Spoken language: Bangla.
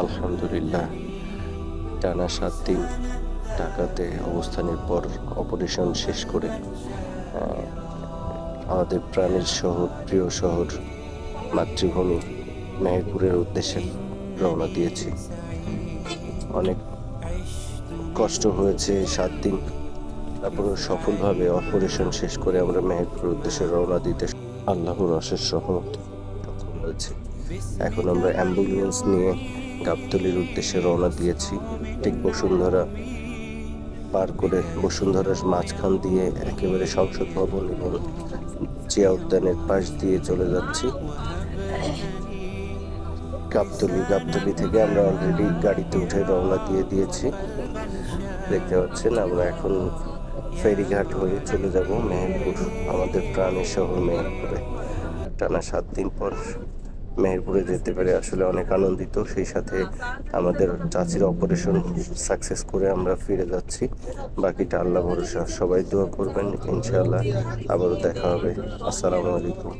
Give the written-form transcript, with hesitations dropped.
আলহামদুলিল্লাহ, টানা 7 দিন ঢাকাতে অবস্থানের পর অপারেশন শেষ করে আমাদের প্রাণের শহর, প্রিয় শহর, মাতৃভূমি মেহেরপুরের উদ্দেশ্যে রওনা দিয়েছি। অনেক কষ্ট হয়েছে 7 দিন, তারপরে সফলভাবে অপারেশন শেষ করে আমরা মেহেরপুরের উদ্দেশ্যে রওনা দিতে আল্লাহর অশেষ রহমত সক্ষম হয়েছে। এখন আমরা অ্যাম্বুলেন্স নিয়ে গাবতলীর উদ্দেশ্যে রওনা দিয়েছি। ঠিক বসুন্ধরা পার করে বসুন্ধরার মাঝখান দিয়ে একেবারে সংসদ ভবন এবং জিয়া উদ্যানের পাশ দিয়ে চলে যাচ্ছি গাবতলী থেকে আমরা অলরেডি গাড়িতে উঠে রওনা দিয়ে দিয়েছি। দেখতে পাচ্ছেন আমরা এখন ফেরিঘাট হয়ে চলে যাব মেহেরপুর, আমাদের প্রাণের শহর মেহেরপুরে। টানা 7 দিন পর মেহেরপুরে যেতে পেরে আসলে অনেক আনন্দিত। সেই সাথে আমাদের চাচির অপারেশন সাকসেস করে আমরা ফিরে যাচ্ছি। বাকিটা আল্লাহ ভরসা। সবাই দোয়া করবেন, ইনশাআল্লাহ আবারও দেখা হবে। আসসালামু আলাইকুম।